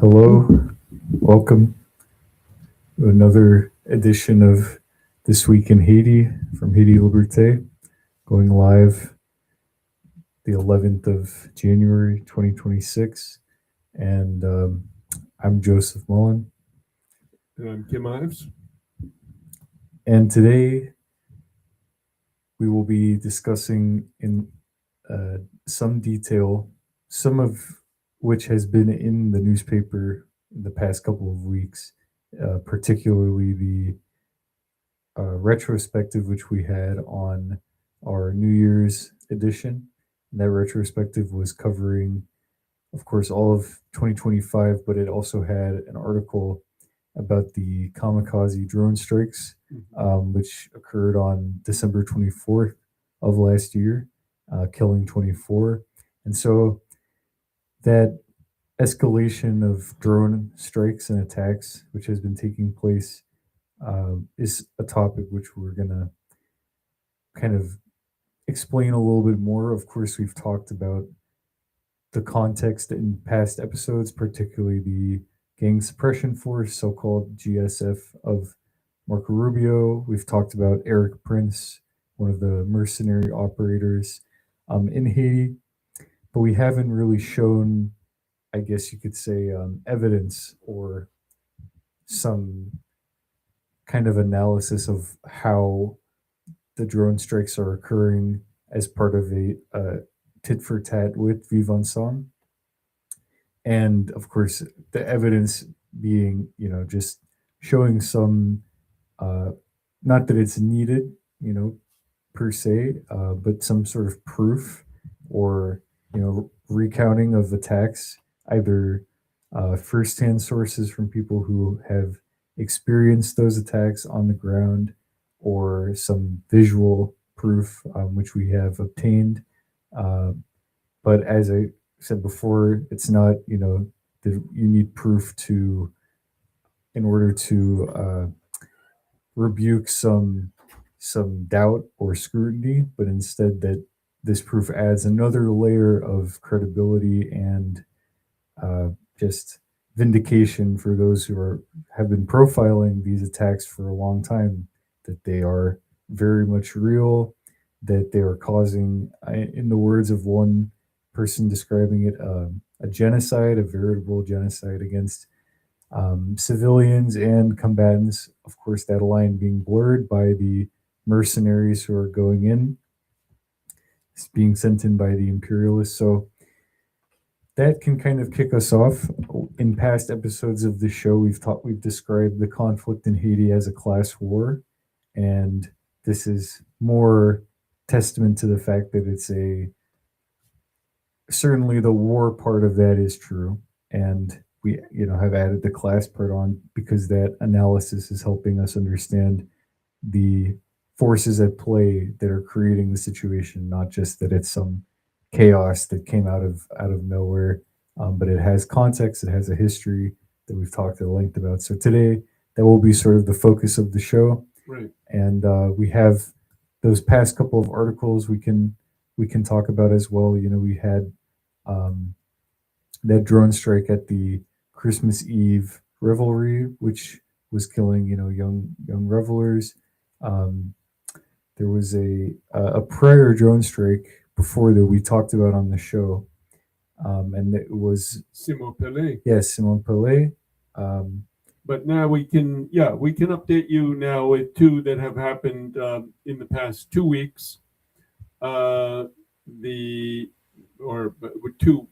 Hello, welcome to another edition of This Week in Haiti from Haiti Liberté, going live the 11th of January 2026. And I'm Joseph Mullen. And I'm Kim Ives. And today we will be discussing in some detail, some of which has been in the newspaper in the past couple of weeks, particularly the retrospective which we had on our New Year's edition. And that retrospective was covering, of course, all of 2025, but it also had an article about the kamikaze drone strikes, which occurred on December 24th of last year, killing 24. And so that escalation of drone strikes and attacks, which has been taking place, is a topic which we're going to kind of explain a little bit more. Of course, we've talked about the context in past episodes, particularly the Gang Suppression Force, so called GSF of Marco Rubio. We've talked about Erik Prince, one of the mercenary operators in Haiti, but we haven't really shown, I guess you could say, evidence or some kind of analysis of how the drone strikes are occurring as part of a tit for tat with Vivanson. And of course, the evidence being, just showing some, uh, not that it's needed, per se, but some sort of proof or, recounting of attacks, either firsthand sources from people who have experienced those attacks on the ground or some visual proof, which we have obtained. Uh, but as I said before, it's not, that you need proof to, in order to rebuke some doubt or scrutiny, but instead that this proof adds another layer of credibility and just vindication for those who have been profiling these attacks for a long time, that they are very much real, that they are causing, in the words of one person describing it, a genocide, a veritable genocide against civilians and combatants. Of course, that line being blurred by the mercenaries who are going in, it's being sent in by the imperialists. So that can kind of kick us off. In past episodes of the show, we've described the conflict in Haiti as a class war, and this is more testament to the fact that it's a certainly the war part of that is true, and we have added the class part on because that analysis is helping us understand the forces at play that are creating the situation, not just that it's some chaos that came out of nowhere, but it has context, it has a history that we've talked at length about. So today, that will be sort of the focus of the show, Right. and we have those past couple of articles we can talk about as well. We had um, that drone strike at the Christmas Eve revelry, which was killing young revelers. Um, there was a prior drone strike before that we talked about on the show, and it was Simon Pelé. yes, Simon Pelé. Um, But now we can update you now with two that have happened in the past 2 weeks. The or with two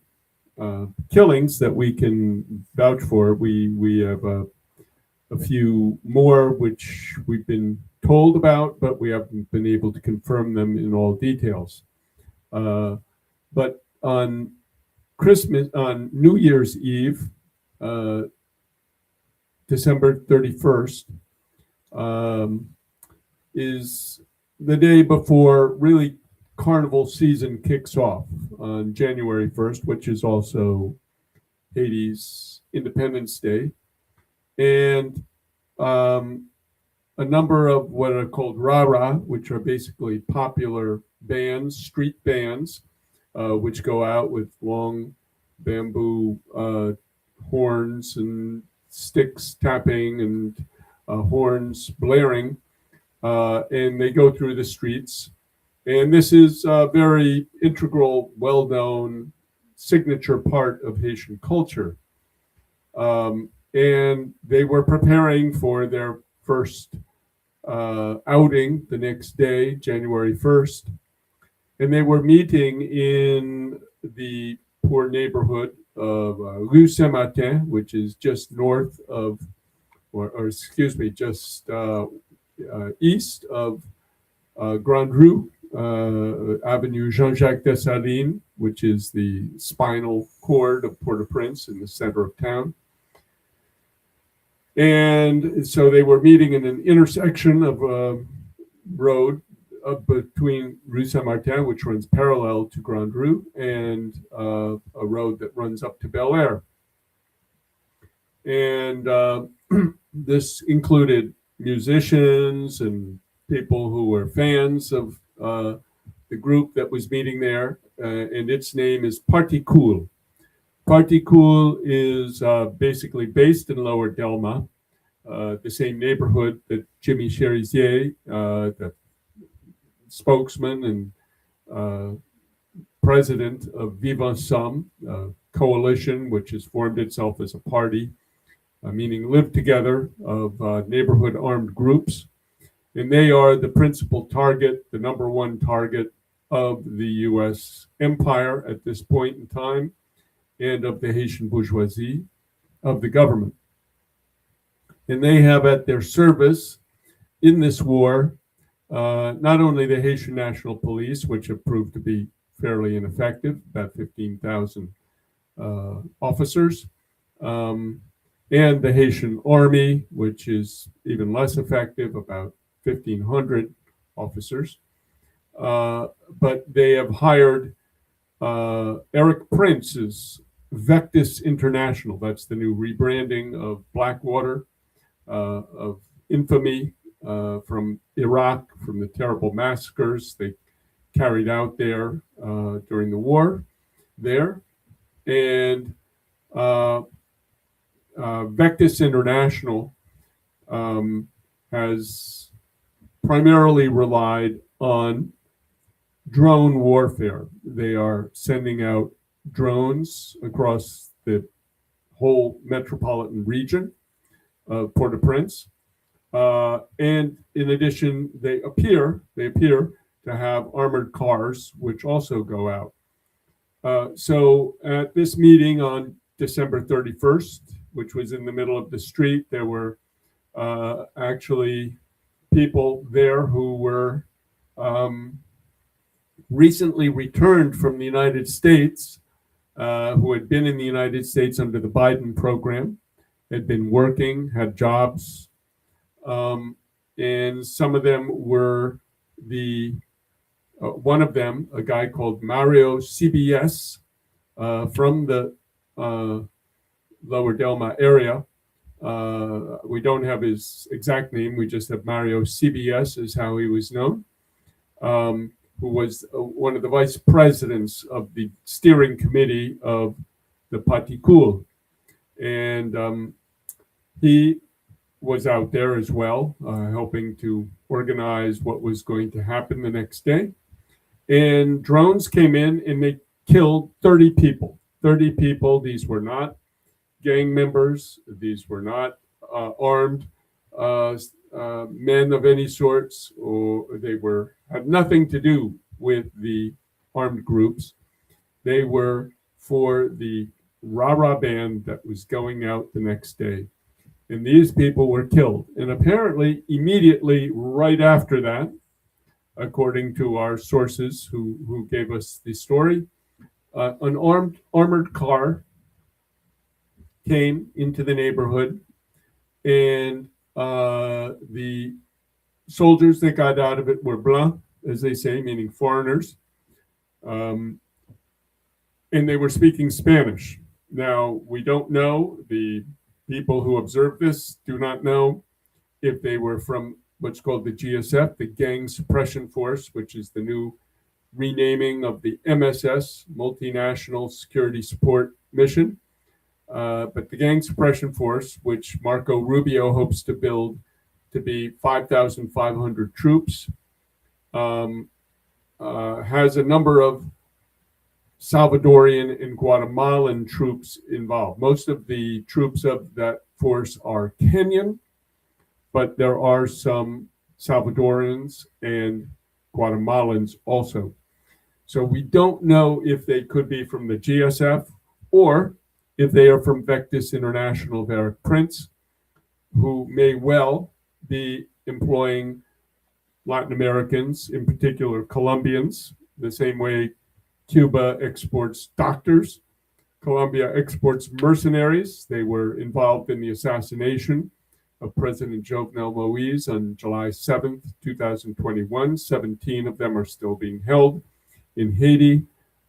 killings that we can vouch for. We have a few more which we've been told about, but we haven't been able to confirm them in all details. But on New Year's Eve, uh, December 31st, um, is the day before really carnival season kicks off on January 1st, which is also Haiti's Independence Day. And um, a number of what are called rara, which are basically popular bands, street bands, which go out with long bamboo horns and sticks tapping and horns blaring, and they go through the streets. And this is a very integral, well-known signature part of Haitian culture. And they were preparing for their first outing the next day, January 1st. And they were meeting in the poor neighborhood of Rue Saint-Martin, which is just north of, or excuse me, just east of Grande Rue, Avenue Jean-Jacques Dessalines, which is the spinal cord of Port-au-Prince in the center of town. And so they were meeting in an intersection of a road between Rue Saint-Martin, which runs parallel to Grande Rue, and a road that runs up to Bel Air. And this included musicians and people who were fans of the group that was meeting there, and its name is Parti Cool. Parti Cool is basically based in Lower Delma, the same neighborhood that Jimmy Cherizier, the spokesman and president of Vive Ensemble, a coalition which has formed itself as a party, meaning live together, of neighborhood armed groups. And they are the principal target, the number one target of the US empire at this point in time, and of the Haitian bourgeoisie, of the government. And they have at their service in this war not only the Haitian National Police, which have proved to be fairly ineffective, about 15,000 officers, and the Haitian Army, which is even less effective, about 1,500 officers. But they have hired Erik Prince's Vectis International. That's the new rebranding of Blackwater, of infamy from Iraq, from the terrible massacres they carried out there during the war there. And Vectis International has primarily relied on drone warfare. They are sending out drones across the whole metropolitan region of Port-au-Prince. And in addition, they appear to have armored cars, which also go out. So at this meeting on December 31st, which was in the middle of the street, there were actually people there who were recently returned from the United States, who had been in the United States under the Biden program, had been working, had jobs, and some of them were one of them, a guy called Mario CBS, from the Lower Delma area. We don't have his exact name, we just have Mario CBS is how he was known, who was one of the vice presidents of the steering committee of the Parti Cool. And he was out there as well, helping to organize what was going to happen the next day. And drones came in and they killed 30 people. 30 people. These were not gang members. These were not armed men of any sorts, or they had nothing to do with the armed groups. They were for the Rah-Rah band that was going out the next day. And these people were killed. And apparently, immediately right after that, according to our sources who gave us the story, an armored car came into the neighborhood, and the soldiers that got out of it were blancs, as they say, meaning foreigners, and they were speaking Spanish. Now, we don't know, the people who observed this do not know if they were from what's called the GSF, the Gang Suppression Force, which is the new renaming of the MSS, Multinational Security Support Mission. But the gang suppression force, which Marco Rubio hopes to build to be 5,500 troops, has a number of Salvadorian and Guatemalan troops involved. Most of the troops of that force are Kenyan, but there are some Salvadorians and Guatemalans also. So we don't know if they could be from the GSF or if they are from Vectis International of Erik Prince, who may well be employing Latin Americans, in particular Colombians, the same way Cuba exports doctors. Colombia exports mercenaries. They were involved in the assassination of President Jovenel Moise on July 7th, 2021. 17 of them are still being held in Haiti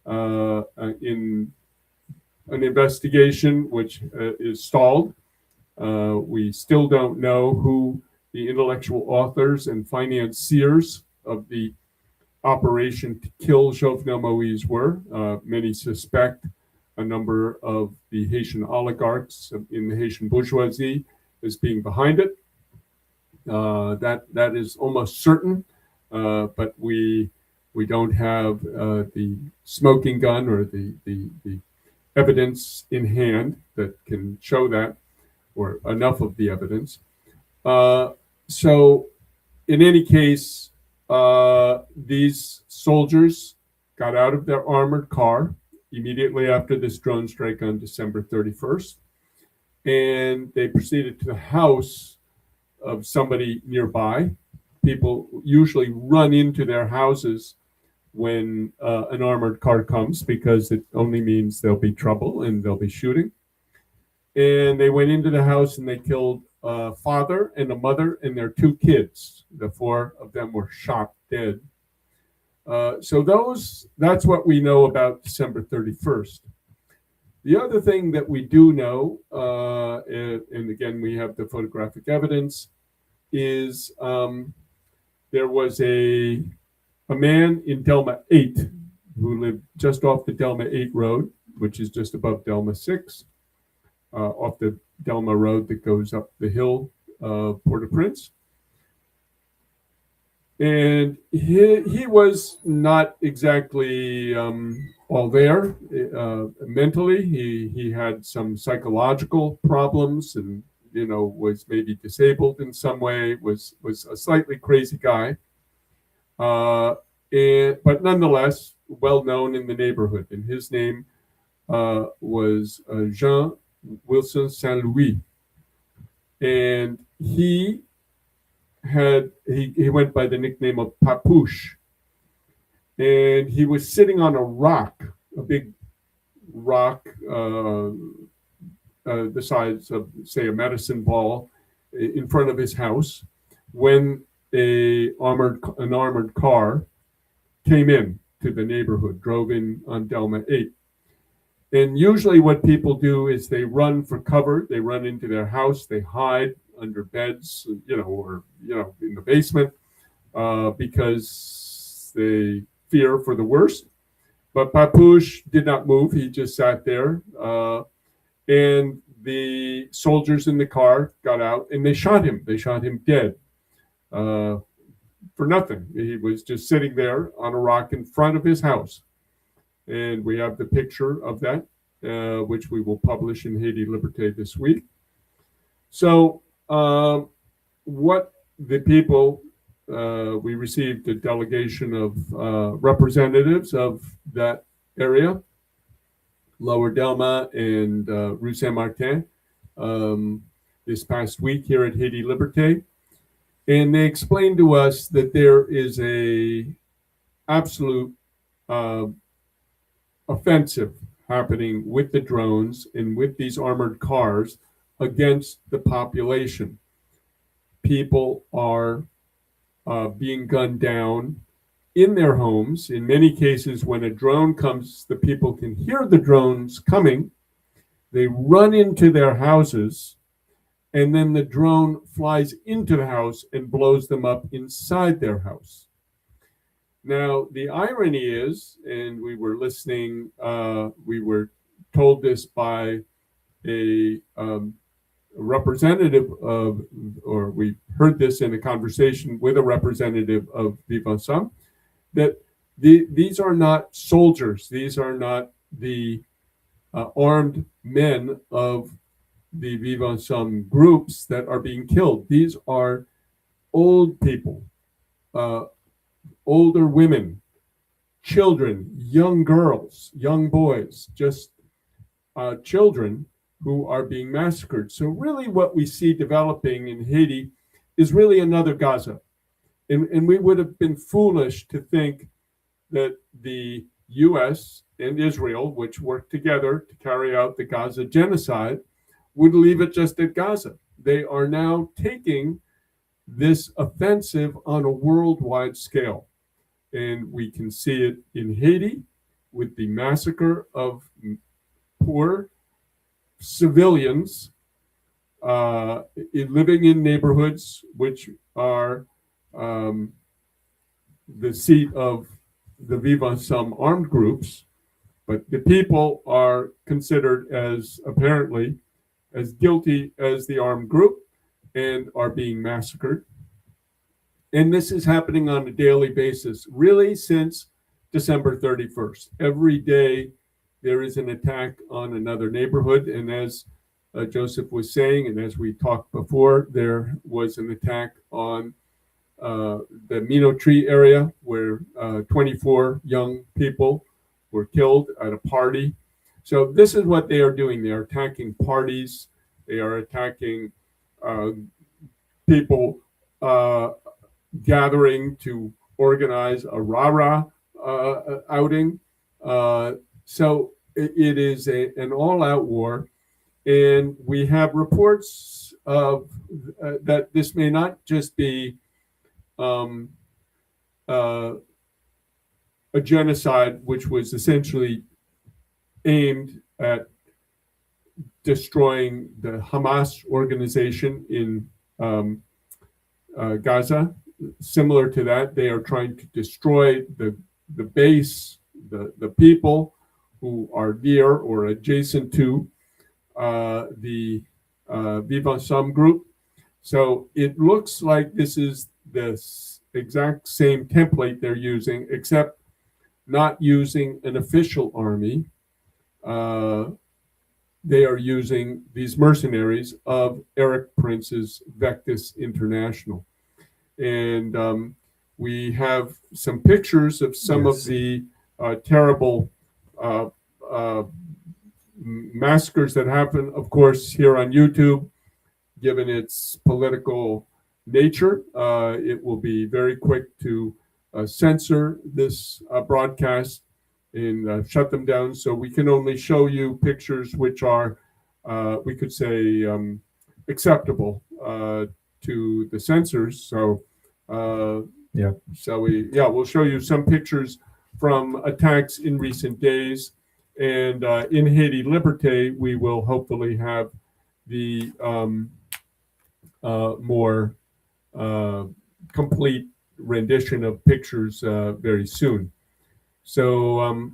in an investigation which is stalled. We still don't know who the intellectual authors and financiers of the operation to kill Jovenel Moise were. Many suspect a number of the Haitian oligarchs in the Haitian bourgeoisie as being behind it. That is almost certain, but we don't have the smoking gun or the evidence in hand that can show that, or enough of the evidence. So in any case, these soldiers got out of their armored car immediately after this drone strike on December 31st, and they proceeded to the house of somebody nearby. People usually run into their houses when an armored car comes because it only means there'll be trouble and they'll be shooting. And they went into the house and they killed a father and a mother and their two kids. The four of them were shot dead. So that's what we know about December 31st. The other thing that we do know, and again, we have the photographic evidence, is there was a man in Delma 8 who lived just off the Delma 8 road, which is just above Delma 6, off the Delma road that goes up the hill of Port-au-Prince. And he was not exactly all there mentally. He had some psychological problems and, was maybe disabled in some way, was a slightly crazy guy. But nonetheless, well known in the neighborhood. And his name was Jean Wilson Saint Louis. And he went by the nickname of Papouche, and he was sitting on a rock, a big rock the size of, say, a medicine ball, in front of his house, when an armored car came in to the neighborhood, drove in on Delma 8. And usually what people do is they run for cover, they run into their house, they hide under beds, or in the basement, because they fear for the worst. But Papouche did not move; he just sat there. And the soldiers in the car got out and they shot him. They shot him dead for nothing. He was just sitting there on a rock in front of his house, and we have the picture of that, which we will publish in Haiti Liberté this week. So. What the people, we received a delegation of representatives of that area, Lower Delma and Rue Saint-Martin, this past week here at Haiti Liberté. And they explained to us that there is a absolute offensive happening with the drones and with these armored cars against the population. People are being gunned down in their homes. In many cases, when a drone comes, the people can hear the drones coming. They run into their houses, and then the drone flies into the house and blows them up inside their house. Now, the irony is, and we were listening, we were told this by a representative of, or we heard this in a conversation with a representative of Vivre Ensemble, that these are not soldiers. These are not the armed men of the Vivre Ensemble groups that are being killed. These are old people, uh, older women, children, young girls, young boys, just children who are being massacred. So, really, what we see developing in Haiti is really another Gaza. And we would have been foolish to think that the US and Israel, which worked together to carry out the Gaza genocide, would leave it just at Gaza. They are now taking this offensive on a worldwide scale. And we can see it in Haiti with the massacre of poor civilians living in neighborhoods which are the seat of the Vivre Ensemble armed groups, but the people are considered as apparently as guilty as the armed group and are being massacred. And this is happening on a daily basis, really since December 31st. Every day there is an attack on another neighborhood. And as Joseph was saying, and as we talked before, there was an attack on the Mino Tree area where 24 young people were killed at a party. So this is what they are doing. They are attacking parties. They are attacking people gathering to organize a rah-rah outing. So it is an all-out war. And we have reports of that this may not just be a genocide, which was essentially aimed at destroying the Hamas organization in Gaza. Similar to that, they are trying to destroy the base, the people who are near or adjacent to the Vivre Ensemble group. So it looks like this is the exact same template they're using, except not using an official army. They are using these mercenaries of Erik Prince's Vectis International. And we have some pictures of some of the terrible massacres that happen, of course, here on YouTube. Given its political nature, it will be very quick to censor this broadcast and shut them down. So we can only show you pictures which are, we could say, acceptable to the censors. So, we'll show you some pictures from attacks in recent days. And in Haiti Liberté, we will hopefully have the more complete rendition of pictures very soon. So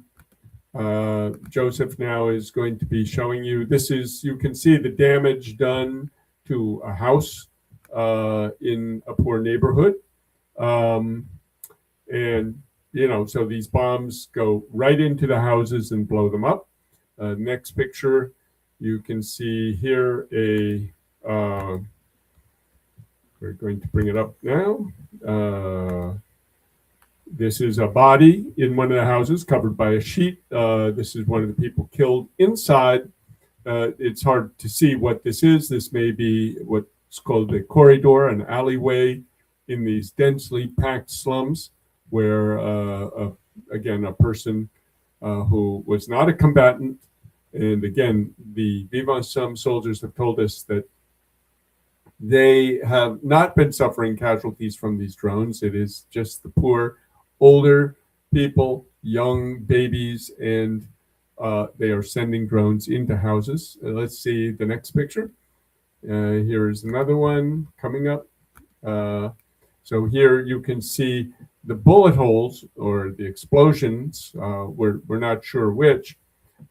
Joseph now is going to be showing you. This is, you can see the damage done to a house in a poor neighborhood. And, you know, so these bombs go right into the houses and blow them up. Next picture, you can see here a, we're going to bring it up now. This is a body in one of the houses covered by a sheet. This is one of the people killed inside. It's hard to see what this is. This may be what's called a corridor, an alleyway in these densely packed slums where, again, a person who was not a combatant. And again, the Vivre Ensemble soldiers have told us that they have not been suffering casualties from these drones. It is just the poor, older people, young babies, and they are sending drones into houses. Let's see the next picture. Here's another one coming up. So here you can see the bullet holes or the explosions. We're not sure which.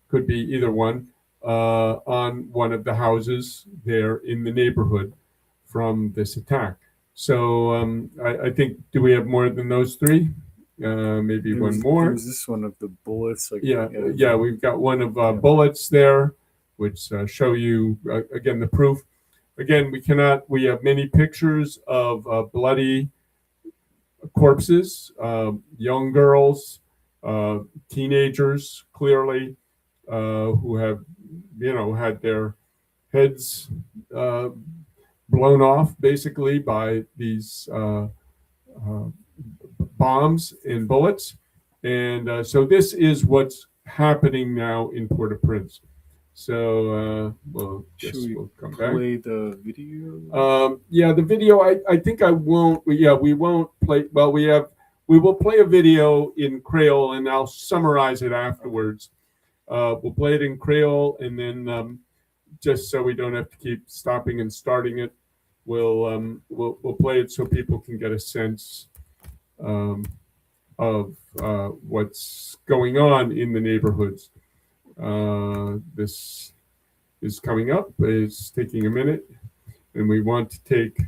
Could be either one. on one of the houses there in the neighborhood from this attack. So I think, do we have more than those three? Maybe one more. There was this one of the bullets. Yeah, we've got one of bullets there, which show you again the proof. Again, we have many pictures of bloody corpses, young girls, teenagers, clearly, who have, had their heads blown off basically by these bombs and bullets. And so this is what's happening now in Port-au-Prince. So, we'll come back. Play the video? Yeah, the video, I think I won't. Yeah, we won't play. Well, we will play a video in Creole, and I'll summarize it afterwards. We'll play it in Creole, and then just so we don't have to keep stopping and starting it, we'll play it so people can get a sense of what's going on in the neighborhoods. This is coming up. It's taking a minute, and we want to take.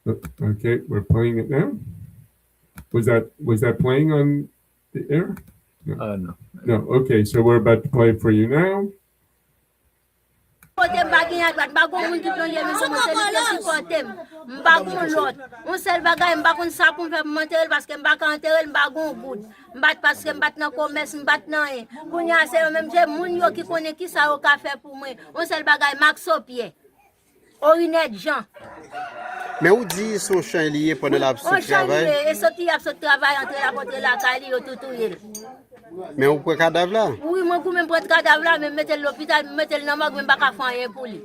Okay, we're playing it now. Was that playing on the air? No. No. Okay, so we're about to play it for you now. Kote bagay a drat, bagon moun ki plonje mi se monte li ke supportem. M'bagon lot. Un sel bagay m'bagon sa pou m'fè monte el parce que m'bak enterre m'bagon goud. M'bat parce que m'bat nan commerce, m'bat nan rien. Kounya se même j'ai moun yo ki connaît ki sa yo ka fè pour moi. Un sel bagay max au pied. Orinet Jean. Mais où dit son champ lié pendant la travail? Et sorti a sorti travail entre la contre la kali yo tout. Mais où peut cadavre là? Oui, moi pour même prendre cadavre là, même mettre l'hôpital, mettre le namag même pas ka faire rien pour lui.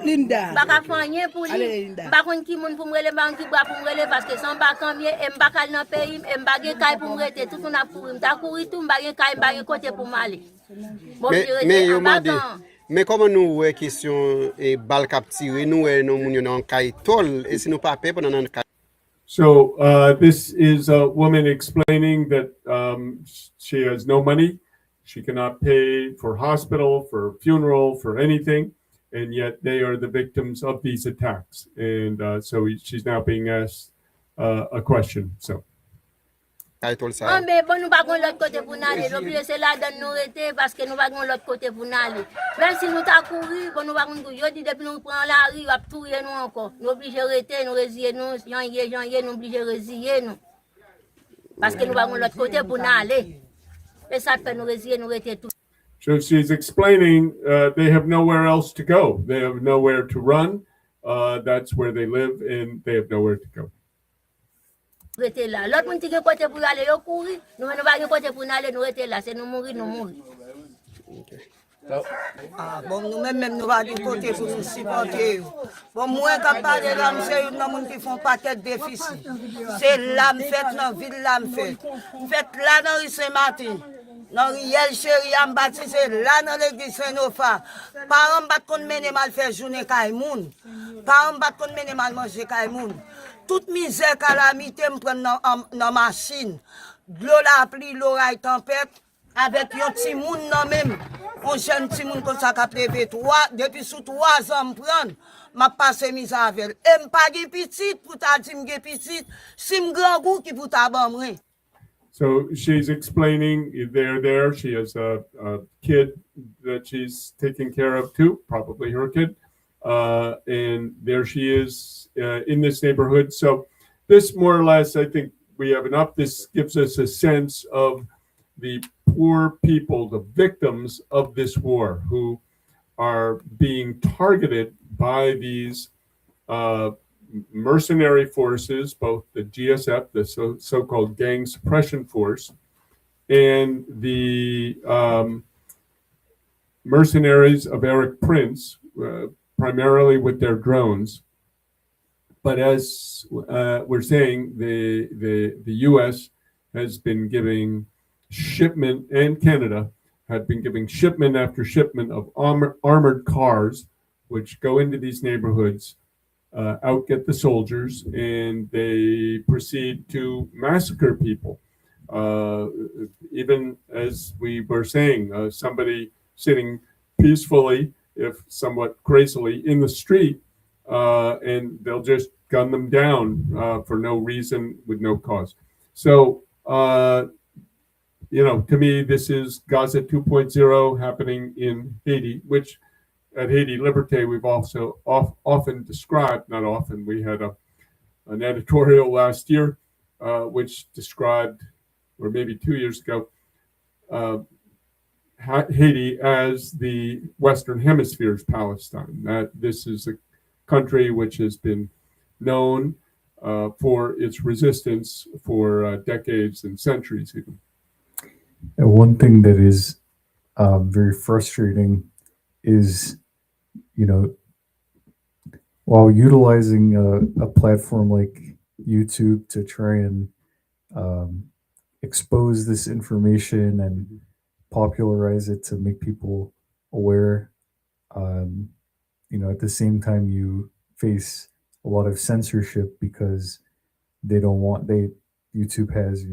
Linda. Pas ka faire rien pour lui. Pas kon ki moun pour me rele, pas ki bra pour me rele parce que sans pas cambier, et m'pa kal dans pays, et m'pa gen kay pour me rete, tout on a couru, m'ta couru tout, m'pa gen kay, m'pa gen côté pour m'aller. Mais comment nous ouais question et balle cap tiré nous non moun en kay tol et si nous pas paix pendant nan kay. So this is a woman explaining that she has no money. She cannot pay for hospital, for funeral, for anything. And yet they are the victims of these attacks. And so she's now being asked a question. So. Bon, nous pas l'autre côté pour n'aller. L'obligé c'est là dans nous rester parce que nous pas l'autre côté pour n'aller. Même si nous t'a couru, bon nous pas courir. Yo dit depuis nous prend la rue, va touyer nous encore. Nous obligé rester, nous résilier nous, janvier, nous obligé résilier nous. Parce que nous pas l'autre côté pour n'aller. Et ça fait nous résilier, nous rester tout. So she's explaining they have nowhere else to go. They have nowhere to run. That's where they live, and they have nowhere to go. Rester là. L'autre monde qui est côté pour aller, yo courir. Nous ne pas côté pour aller, nous rester là. C'est nous mourir. Bon, nous-mêmes, nous va du côté pour nous supporter. Bon, moi, quand parle de l'âme, c'est une monde qui font paquet de déficit. C'est l'âme faite dans la ville, l'âme faite. Faites là dans le Saint-Martin. Dans Riel chéri, en bâti, c'est là dans l'église Saint-Nofa. Par en bas qu'on mène mal faire journée Kaimoun. Par en bas qu'on mène mal manger Kaimoun. Toute misère, calamité, me prend dans machine. L'eau la pluie, l'oreille tempête. Avec un petit monde non même. Un jeune petit monde comme ça qui a prévu depuis sous 3 ans me prendre. M'a passé mise avec elle. Et m'pas de petite pour ta dire m'ge petite. Si m'grand goût qui pour ta ban moi. So she's explaining they're there. She has a kid that she's taking care of too, probably her kid. And there she is in this neighborhood. So this more or less, I think we have enough. This gives us a sense of the poor people, the victims of this war, who are being targeted by these mercenary forces, both the GSF, the so-called gang suppression force, and the mercenaries of Erik Prince, primarily with their drones. But as we're saying, the U.S. has been giving shipment, and Canada had been giving shipment after shipment of armored cars, which go into these neighborhoods out get the soldiers, and they proceed to massacre people. Even as we were saying, somebody sitting peacefully, if somewhat crazily, in the street, and they'll just gun them down for no reason, with no cause. So, to me, this is Gaza 2.0 happening in Haiti, which at Haiti Liberté we've also often described, not often, we had an editorial last year which described, or maybe 2 years ago, Haiti as the Western Hemisphere's Palestine. That this is a country which has been known for its resistance for decades and centuries even. And one thing that is very frustrating is, while utilizing a platform like YouTube to try and expose this information and popularize it to make people aware, at the same time you face a lot of censorship because they don't want YouTube has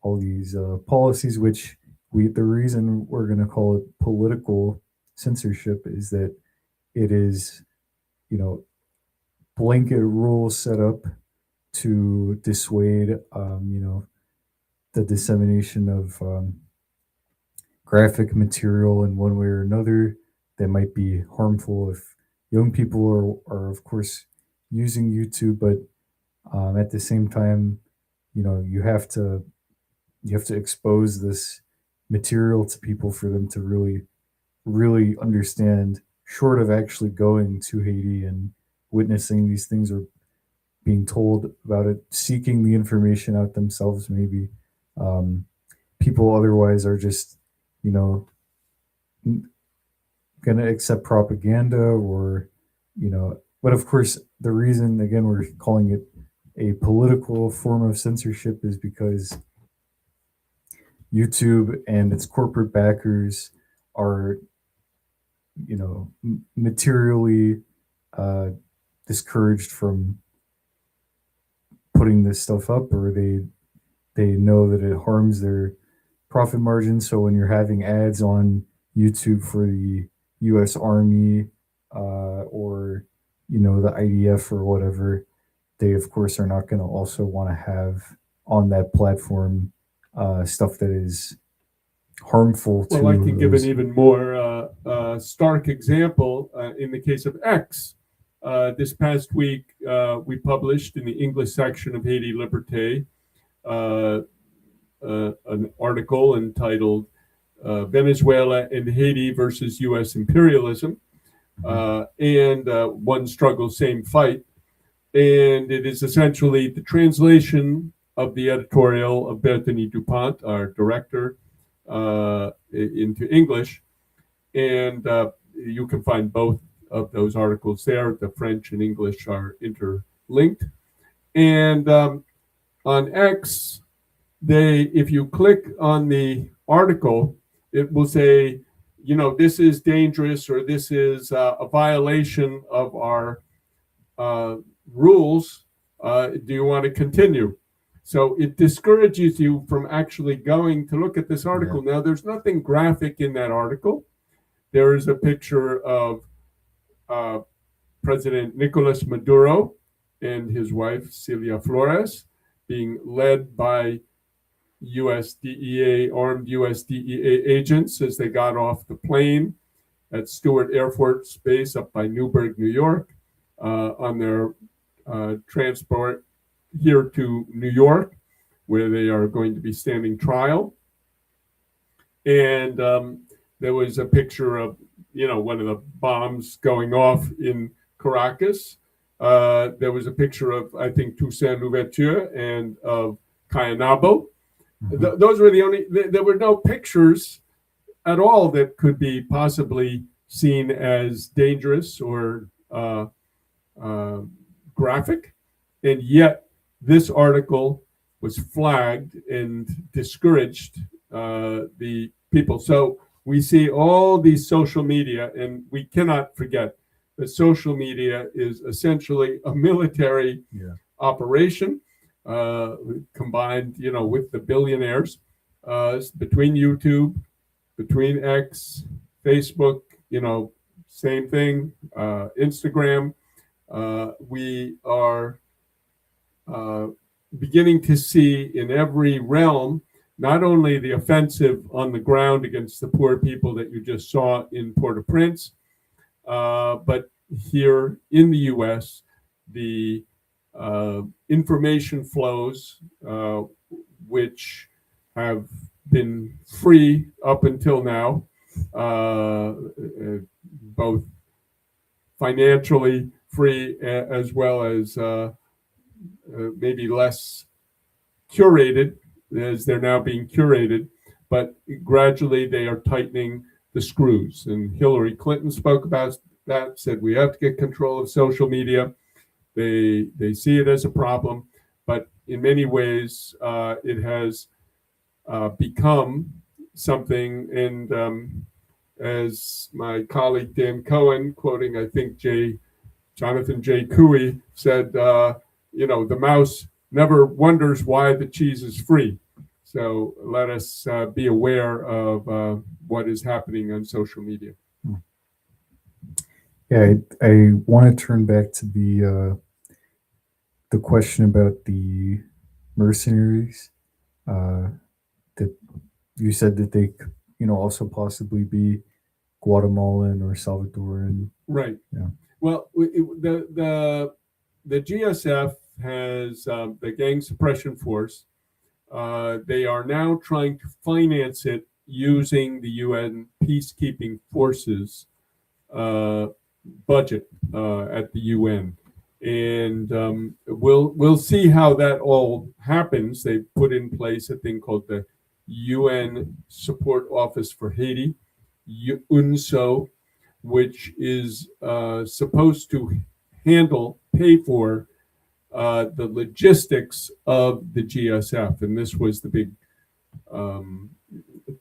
all these policies, which the reason we're going to call it political censorship is that it is blanket rules set up to dissuade the dissemination of graphic material in one way or another that might be harmful if young people are of course using YouTube, but at the same time, you have to expose this material to people for them to really understand, short of actually going to Haiti and witnessing these things or being told about it, seeking the information out themselves. Maybe people otherwise are just gonna accept propaganda, or but of course the reason, again, we're calling it a political form of censorship is because YouTube and its corporate backers are materially discouraged from putting this stuff up, or they know that it harms their profit margin. So when you're having ads on YouTube for the U.S. Army or the IDF or whatever, they of course are not going to also want to have on that platform stuff that is harmful to. Well, I can give an even more stark example in the case of X. This past week, we published in the English section of Haiti Liberté an article entitled Venezuela and Haiti versus U.S. Imperialism, and One Struggle, Same Fight. And it is essentially the translation of the editorial of Berthany Dupont, our director, into English. And you can find both of those articles there. The French and English are interlinked. And on X, if you click on the article, it will say, this is dangerous, or this is a violation of our rules. Do you want to continue? So it discourages you from actually going to look at this article. Yeah. Now, there's nothing graphic in that article. There is a picture of President Nicolas Maduro and his wife, Celia Flores, being led by armed US DEA agents as they got off the plane at Stewart Air Force Base up by Newburgh, New York, on their transport here to New York, where they are going to be standing trial. And there was a picture of, one of the bombs going off in Caracas. There was a picture of, I think, Toussaint Louverture and of Cayanabo. Mm-hmm. Those were the only, there were no pictures at all that could be possibly seen as dangerous or graphic. And yet this article was flagged and discouraged the people. So we see all these social media, and we cannot forget that social media is essentially a military operation, combined, with the billionaires, between YouTube, between X, Facebook, same thing, Instagram. We are beginning to see in every realm not only the offensive on the ground against the poor people that you just saw in Port-au-Prince, but here in the U.S., the information flows, which have been free up until now, both financially free as well as maybe less curated, as they're now being curated, but gradually they are tightening the screws. And Hillary Clinton spoke about that, said we have to get control of social media. They see it as a problem, but in many ways it has become something. And as my colleague Dan Cohen, quoting I think Jonathan J. Cooey, said, the mouse never wonders why the cheese is free. So let us be aware of what is happening on social media. Yeah, I want to turn back to the question about the mercenaries. That you said that they, also possibly be Guatemalan or Salvadoran. Right. Yeah. Well, the GSF has the gang suppression force. They are now trying to finance it using the UN peacekeeping forces budget at the UN, and we'll see how that all happens. They put in place a thing called the UN Support Office for Haiti, UNSO, which is supposed to pay for the logistics of the GSF, and this was the big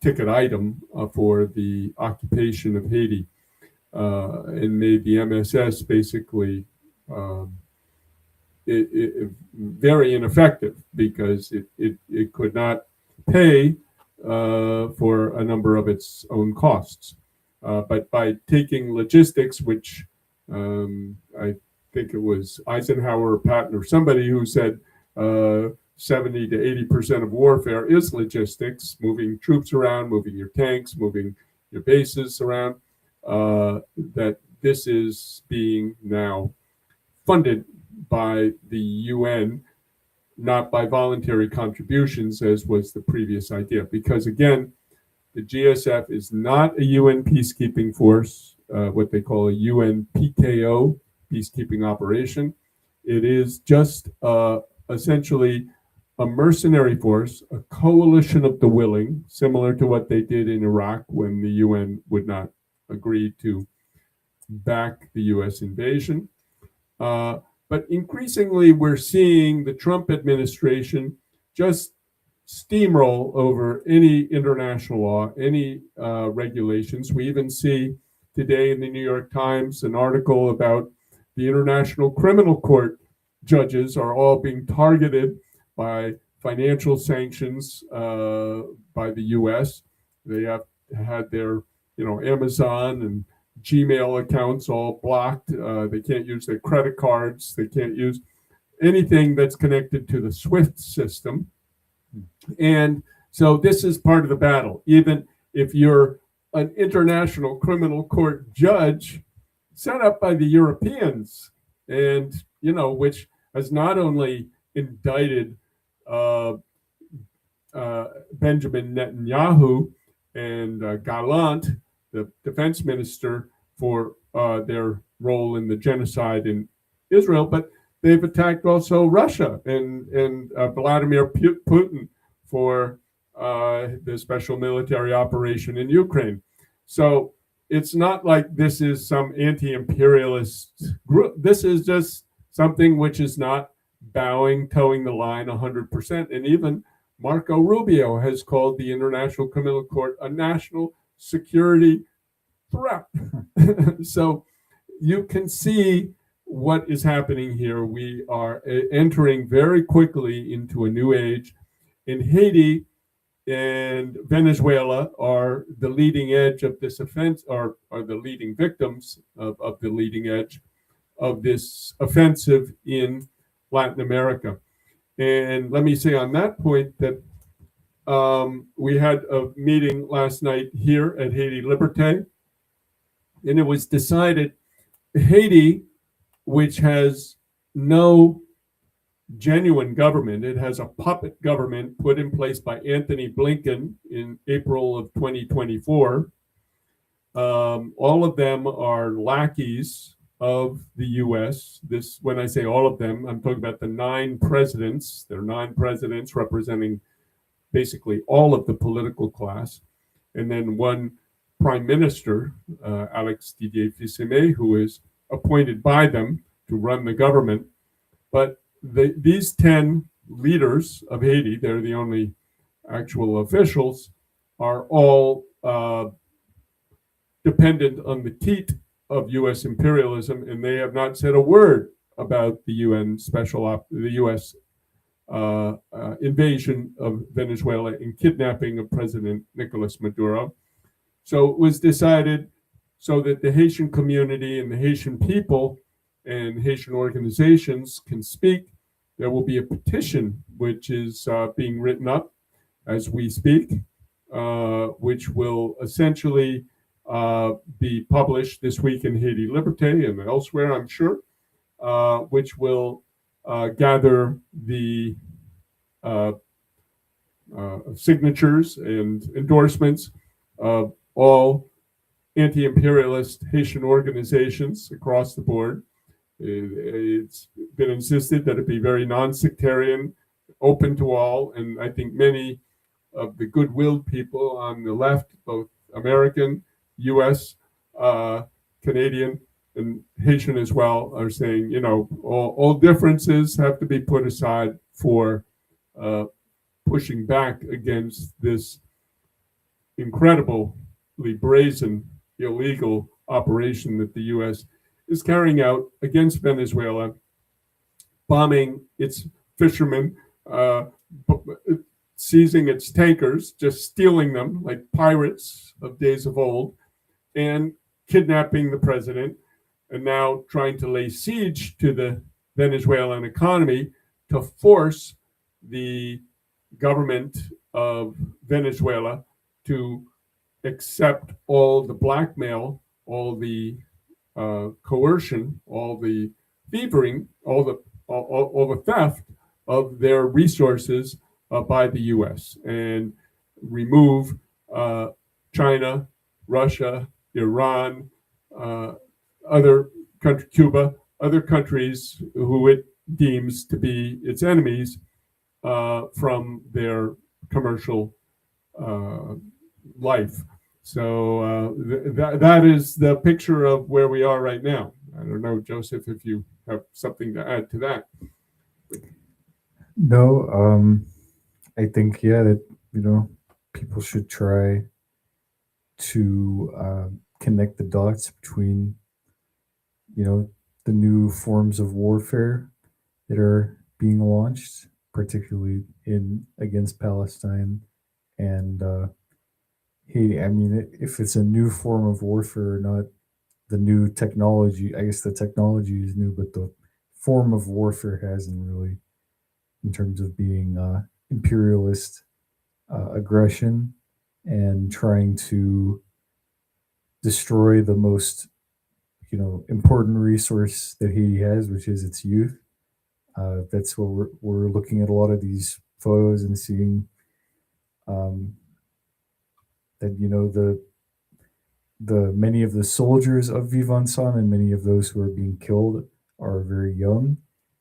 ticket item for the occupation of Haiti, and made the MSS basically very ineffective because it could not pay for a number of its own costs. But by taking logistics, which I think it was Eisenhower or Patton or somebody who said 70 to 80% of warfare is logistics, moving troops around, moving your tanks, moving your bases around, that this is being now funded by the UN, not by voluntary contributions, as was the previous idea. Because again, the GSF is not a UN peacekeeping force, what they call a UN PKO, peacekeeping operation. It is just essentially a mercenary force, a coalition of the willing, similar to what they did in Iraq when the UN would not agree to back the US invasion. But increasingly, we're seeing the Trump administration just steamroll over any international law, any regulations. We even see today in the New York Times an article about the International Criminal Court judges are all being targeted by financial sanctions by the U.S. They have had their, Amazon and Gmail accounts all blocked. They can't use their credit cards. They can't use anything that's connected to the SWIFT system. And so this is part of the battle. Even if you're an international criminal court judge set up by the Europeans, and which has not only indicted Benjamin Netanyahu and Gallant, the defense minister, for their role in the genocide in Israel, but they've attacked also Russia and Vladimir Putin for the special military operation in Ukraine. So it's not like this is some anti-imperialist group. This is just something which is not towing the line 100%. And even Marco Rubio has called the International Criminal Court a national security threat. So you can see what is happening here. We are entering very quickly into a new age. In Haiti and Venezuela are the leading edge of this offense, are the leading victims of the leading edge of this offensive in Latin America. And let me say on that point that we had a meeting last night here at Haiti Liberté, and it was decided Haiti, which has no genuine government, it has a puppet government put in place by Anthony Blinken in April of 2024. All of them are lackeys of the U.S. This, when I say all of them, I'm talking about the 9 presidents. There are 9 presidents representing basically all of the political class, and then one prime minister, Alex Didier Fils-Aimé, who is appointed by them to run the government. But these 10 leaders of Haiti, they're the only actual officials, are all dependent on the teat of U.S. imperialism, and they have not said a word about the the U.S. Invasion of Venezuela and kidnapping of President Nicolas Maduro. So it was decided so that the Haitian community and the Haitian people and Haitian organizations can speak. There will be a petition which is being written up as we speak, which will essentially be published this week in Haiti Liberté and elsewhere, I'm sure, which will gather the signatures and endorsements of all anti-imperialist Haitian organizations across the board. It's been insisted that it be very non-sectarian, open to all, and I think many of the good-willed people on the left, both American, U.S., Canadian, and Haitian as well, are saying, you know, all differences have to be put aside for pushing back against this incredibly brazen, illegal operation that the U.S. is carrying out against Venezuela, bombing its fishermen, seizing its tankers, just stealing them like pirates of days of old, and kidnapping the president, and now trying to lay siege to the Venezuelan economy to force the government of Venezuela to accept all the blackmail, all the coercion, all the thieving, all the theft of their resources by the U.S. and remove China, Russia, Iran, other country, Cuba, other countries who it deems to be its enemies from their commercial life. So that is the picture of where we are right now. I don't know, Joseph, if you have something to add to that. No, I think that people should try to connect the dots between the new forms of warfare that are being launched, particularly against Palestine and Haiti. I mean, if it's a new form of warfare or not, the new technology, I guess the technology is new, but the form of warfare hasn't really, in terms of being imperialist aggression and trying to destroy the most important resource that Haiti has, which is its youth. That's what we're looking at a lot of these photos and seeing that the many of the soldiers of Vivansan and many of those who are being killed are very young.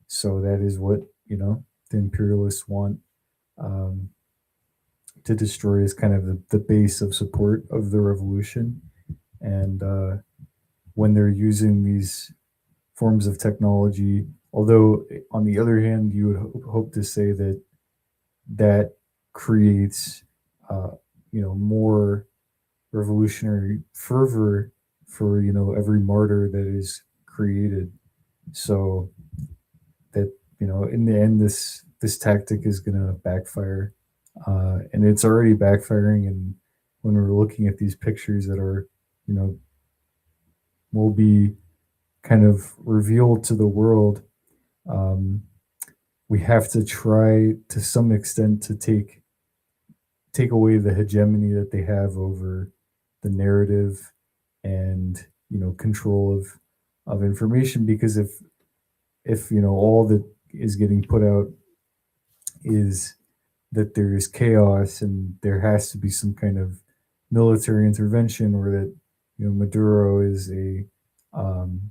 So that is what the imperialists want to destroy, is kind of the base of support of the revolution. And when they're using these forms of technology, although on the other hand, you would hope to say that creates more revolutionary fervor for every martyr that is created. So that, in the end, this tactic is going to backfire, and it's already backfiring. And when we're looking at these pictures that are, will be kind of revealed to the world, we have to try to some extent to take away the hegemony that they have over the narrative and control of information, because if all that is getting put out is that there is chaos and there has to be some kind of military intervention, or that Maduro is a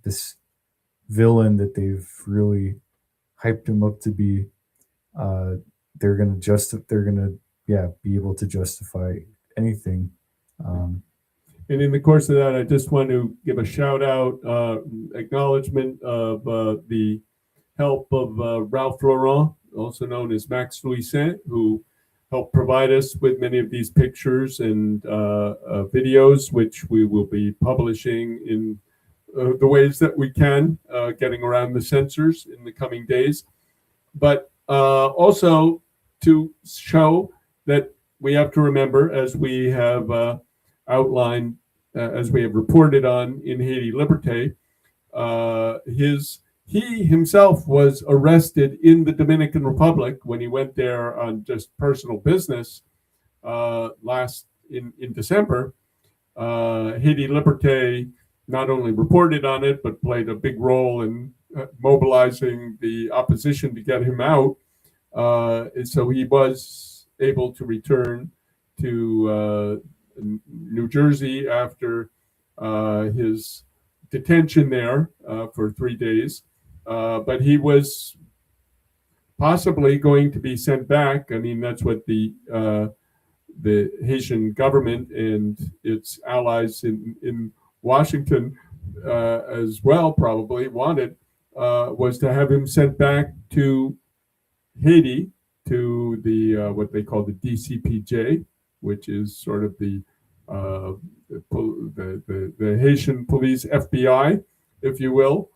this villain that they've really hyped him up to be, they're gonna be able to justify anything. And in the course of that, I just want to give a shout out, acknowledgement of the help of Ralph Laurent, also known as Max Louisin, who helped provide us with many of these pictures and videos, which we will be publishing in the ways that we can, getting around the censors in the coming days. But also to show that we have to remember, as we have outlined, as we have reported on in Haiti Liberté, he himself was arrested in the Dominican Republic when he went there on just personal business in December. Haiti Liberté not only reported on it, but played a big role in mobilizing the opposition to get him out. And so he was able to return to New Jersey after his detention there for 3 days. But he was possibly going to be sent back. I mean, that's what the Haitian government and its allies in Washington as well probably wanted, was to have him sent back to Haiti, to the what they call the DCPJ, which is sort of the Haitian police FBI, if you will,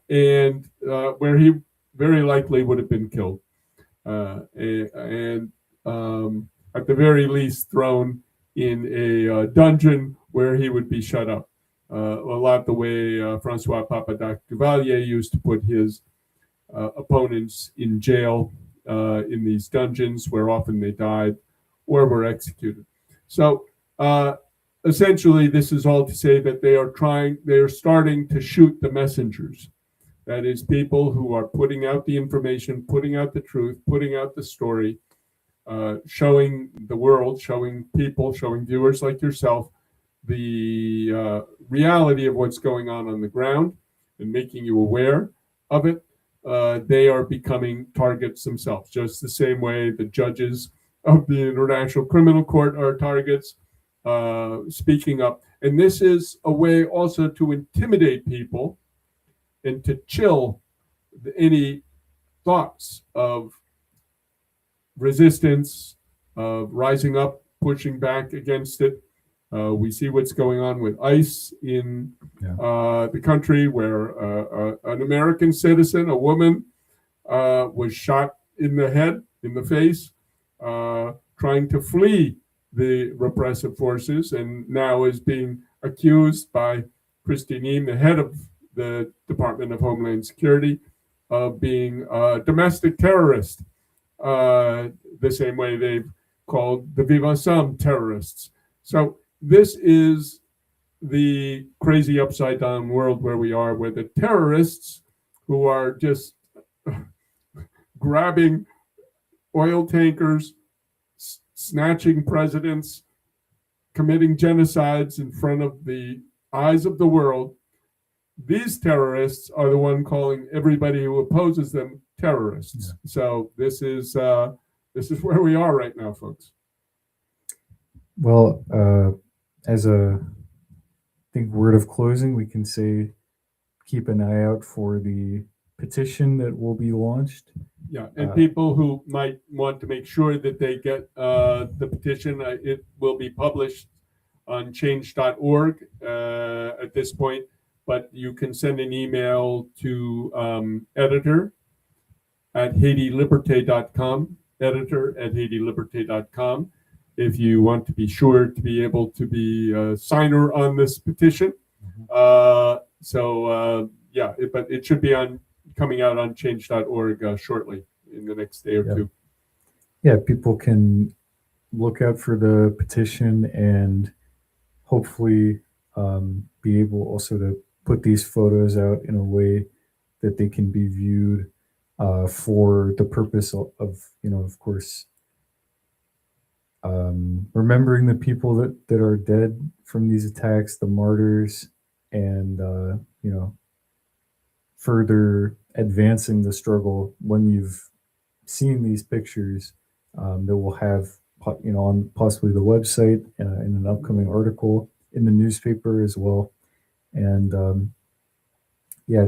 and where he very likely would have been killed, and at the very least thrown in a dungeon where he would be shut up, a lot the way Francois Papadak Duvalier used to put his opponents in jail in these dungeons, where often they died or were executed. So essentially, this is all to say that they are starting to shoot the messengers. That is, people who are putting out the information, putting out the truth, putting out the story, showing the world, showing people, showing viewers like yourself the reality of what's going on the ground and making you aware of it. They are becoming targets themselves, just the same way the judges of the International Criminal Court are targets, speaking up. And this is a way also to intimidate people and to chill any thoughts of resistance, of rising up, pushing back against it. We see what's going on with ICE in the country, where an American citizen, a woman, was shot in the head, in the face, trying to flee the repressive forces, and now is being accused by Christine Eam, the head of the Department of Homeland Security, of being a domestic terrorist, the same way they've called the Viva Sam terrorists. So this is the crazy upside down world where we are, where the terrorists, who are just grabbing oil tankers, snatching presidents, committing genocides in front of the eyes of the world, these terrorists are the one calling everybody who opposes them terrorists. Yeah. So this is where we are right now, folks. Well, as a word of closing, we can say keep an eye out for the petition that will be launched. Yeah, and people who might want to make sure that they get the petition, it will be published on change.org at this point. but you can send an email to editor@HaitiLiberté.com, editor@HaitiLiberté.com, if you want to be sure to be able to be a signer on this petition. But it should be coming out on change.org shortly in the next day or two. Yeah, people can look out for the petition and hopefully be able also to put these photos out in a way that they can be viewed for the purpose of of course, remembering the people that are dead from these attacks, the martyrs, and further advancing the struggle. When you've seen these pictures, that we'll have on possibly the website, in an upcoming article in the newspaper as well. And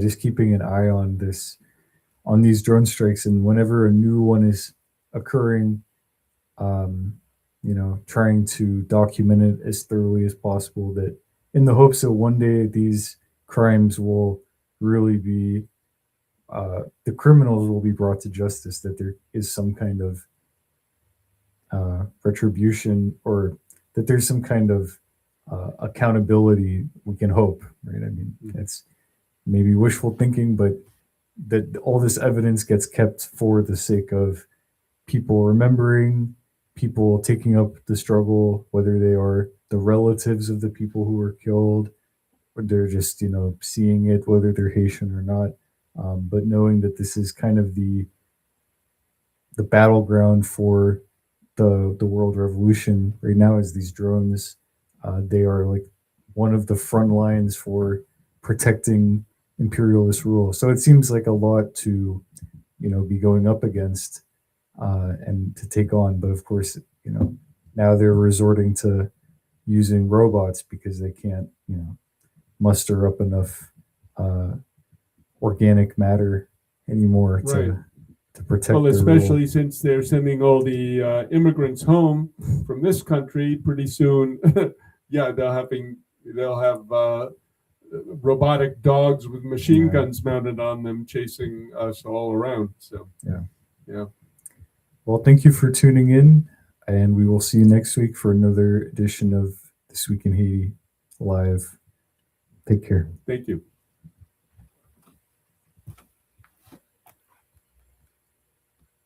just keeping an eye on these drone strikes, and whenever a new one is occurring, trying to document it as thoroughly as possible, that in the hopes that one day these crimes will really be, the criminals will be brought to justice, that there is some kind of retribution, or that there's some kind of accountability, we can hope, right? I mean, it's maybe wishful thinking, but that all this evidence gets kept for the sake of people remembering, people taking up the struggle, whether they are the relatives of the people who were killed, or they're just, seeing it, whether they're Haitian or not. But knowing that this is kind of the battleground for the world revolution right now, is these drones. They are like one of the front lines for protecting imperialist rule. So it seems like a lot to, be going up against and to take on. But of course, now they're resorting to using robots because they can't, muster up enough organic matter anymore to protect. Well, especially since they're sending all the immigrants home from this country pretty soon. They'll have robotic dogs with machine guns mounted on them chasing us all around. So yeah. Well, thank you for tuning in, and we will see you next week for another edition of This Week in Haiti Live. Take care. Thank you.